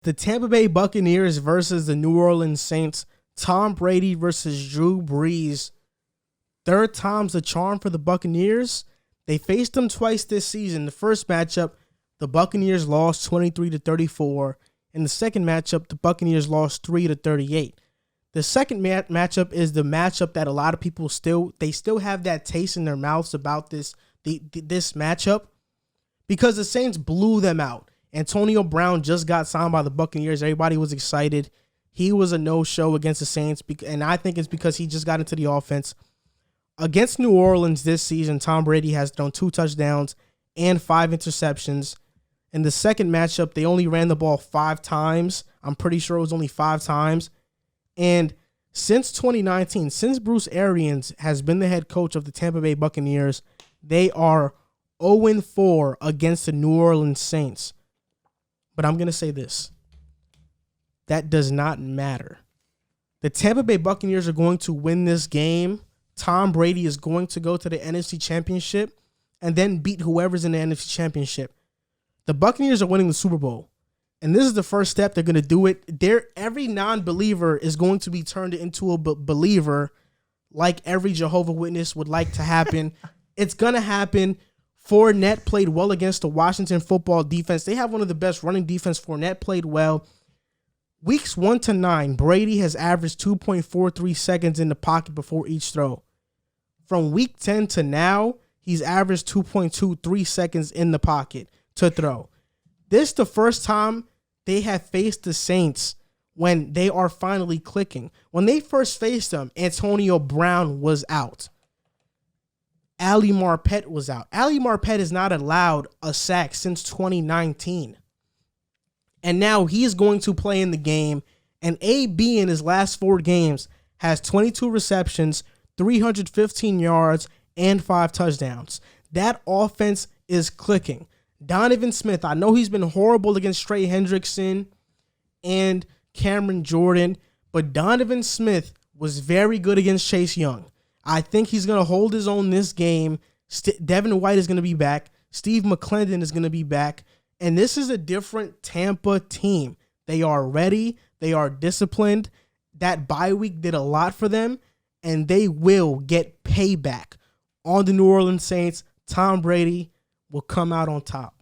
The Tampa Bay Buccaneers versus the New Orleans Saints. Tom Brady versus Drew Brees. Third time's the charm for the Buccaneers. They faced them twice this season. The first matchup, the Buccaneers lost 23-34. In the second matchup, the Buccaneers lost 3-38. The second matchup is the matchup that a lot of people still have that taste in their mouths about this matchup because the Saints blew them out. Antonio Brown just got signed by the Buccaneers. Everybody was excited. He was a no-show against the Saints, and I think it's because he just got into the offense. Against New Orleans this season, Tom Brady has thrown 2 touchdowns and 5 interceptions. In the second matchup, they only ran the ball 5 times. I'm pretty sure it was only 5 times. And since 2019, since Bruce Arians has been the head coach of the Tampa Bay Buccaneers, they are 0-4 against the New Orleans Saints. But I'm going to say this. That does not matter. The Tampa Bay Buccaneers are going to win this game. Tom Brady is going to go to the NFC Championship and then beat whoever's in the NFC Championship. The Buccaneers are winning the Super Bowl. And this is the first step. They're going to do it. Every non-believer is going to be turned into a believer, like every Jehovah's Witness would like to happen. It's going to happen. Fournette played well against the Washington football defense. They have one of the best running defense. Fournette played well. Weeks 1 to 9, Brady has averaged 2.43 seconds in the pocket before each throw. From week 10 to now, he's averaged 2.23 seconds in the pocket to throw. This is the first time they have faced the Saints when they are finally clicking. When they first faced them, Antonio Brown was out. Ali Marpet was out. Ali Marpet has not allowed a sack since 2019. And now he's going to play in the game. And AB in his last 4 games has 22 receptions, 315 yards, and 5 touchdowns. That offense is clicking. Donovan Smith, I know he's been horrible against Trey Hendrickson and Cameron Jordan, but Donovan Smith was very good against Chase Young. I think he's going to hold his own this game. Devin White is going to be back. Steve McClendon is going to be back. And this is a different Tampa team. They are ready. They are disciplined. That bye week did a lot for them, and they will get payback on the New Orleans Saints. Tom Brady will come out on top.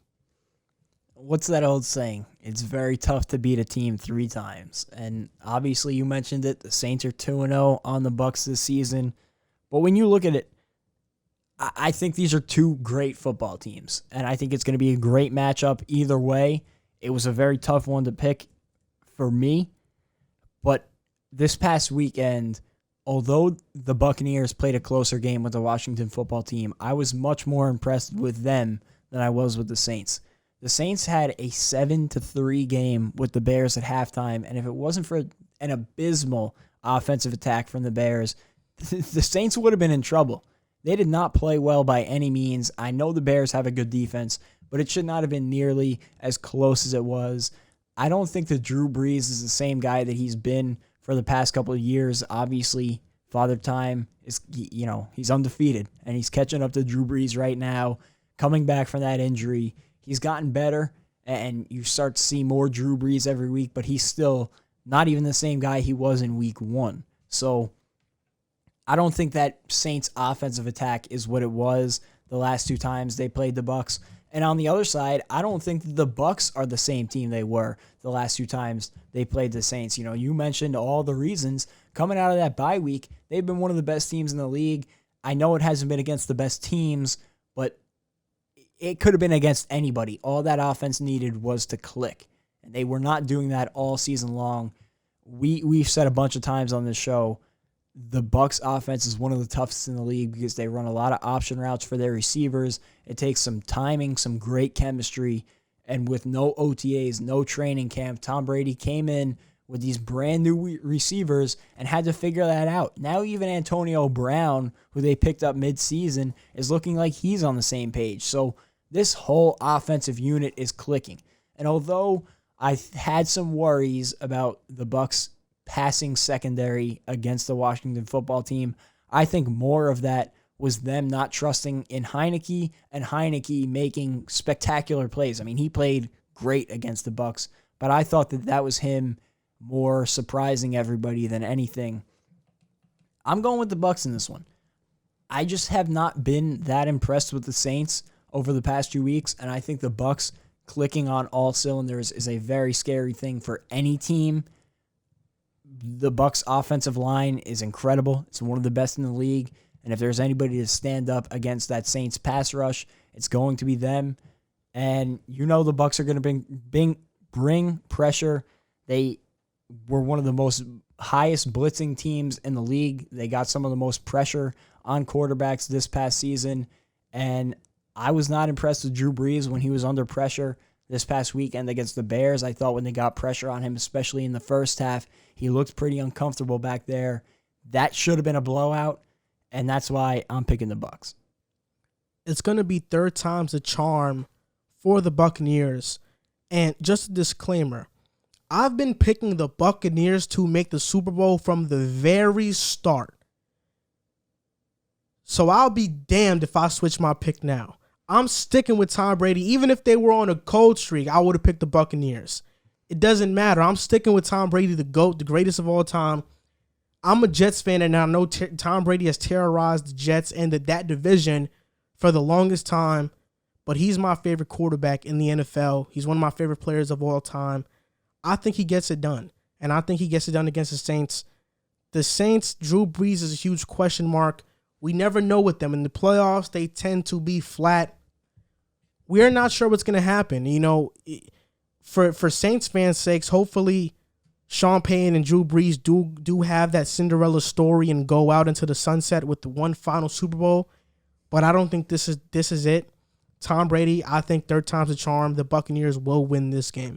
What's that old saying? It's very tough to beat a team 3 times. And obviously you mentioned it. The Saints are 2-0 on the Bucs this season. But when you look at it, I think these are 2 great football teams. And I think it's going to be a great matchup either way. It was a very tough one to pick for me. But this past weekend, although the Buccaneers played a closer game with the Washington football team, I was much more impressed with them than I was with the Saints. The Saints had a 7-3 game with the Bears at halftime, and if it wasn't for an abysmal offensive attack from the Bears, the Saints would have been in trouble. They did not play well by any means. I know the Bears have a good defense, but it should not have been nearly as close as it was. I don't think that Drew Brees is the same guy that he's been for the past couple of years. Obviously, Father Time is, he's undefeated, and he's catching up to Drew Brees right now, coming back from that injury. He's gotten better, and you start to see more Drew Brees every week, but he's still not even the same guy he was in week 1. So I don't think that Saints offensive attack is what it was the last 2 times they played the Bucs. And on the other side, I don't think the Bucs are the same team they were the last 2 times they played the Saints. You mentioned all the reasons. Coming out of that bye week, they've been one of the best teams in the league. I know it hasn't been against the best teams, but it could have been against anybody. All that offense needed was to click, and they were not doing that all season long. We've said a bunch of times on this show, the Bucs offense is one of the toughest in the league because they run a lot of option routes for their receivers. It takes some timing, some great chemistry, and with no OTAs, no training camp, Tom Brady came in with these brand new receivers and had to figure that out. Now even Antonio Brown, who they picked up midseason, is looking like he's on the same page. So this whole offensive unit is clicking. And although I had some worries about the Bucs passing secondary against the Washington football team, I think more of that was them not trusting in Heineke and Heineke making spectacular plays. I mean, he played great against the Bucs, but I thought that was him more surprising everybody than anything. I'm going with the Bucs in this one. I just have not been that impressed with the Saints over the past 2 weeks, and I think the Bucs clicking on all cylinders is a very scary thing for any team. The Bucs offensive line is incredible. It's one of the best in the league, and if there's anybody to stand up against that Saints pass rush, it's going to be them. And you know the Bucs are going to bring pressure. They were one of the most highest blitzing teams in the league. They got some of the most pressure on quarterbacks this past season, and I was not impressed with Drew Brees when he was under pressure this past weekend against the Bears. I thought when they got pressure on him, especially in the first half, he looked pretty uncomfortable back there. That should have been a blowout, and that's why I'm picking the Bucs. It's going to be third time's a charm for the Buccaneers. And just a disclaimer, I've been picking the Buccaneers to make the Super Bowl from the very start. So I'll be damned if I switch my pick now. I'm sticking with Tom Brady. Even if they were on a cold streak, I would have picked the Buccaneers. It doesn't matter. I'm sticking with Tom Brady, the GOAT, the greatest of all time. I'm a Jets fan, and I know Tom Brady has terrorized the Jets and that division for the longest time, but he's my favorite quarterback in the NFL. He's one of my favorite players of all time. I think he gets it done, and I think he gets it done against the Saints. The Saints, Drew Brees is a huge question mark. We never know with them. In the playoffs, they tend to be flat. We're not sure what's going to happen. You know, for Saints fans' sakes, hopefully Sean Payton and Drew Brees do have that Cinderella story and go out into the sunset with the one final Super Bowl. But I don't think this is it. Tom Brady, I think third time's a charm. The Buccaneers will win this game.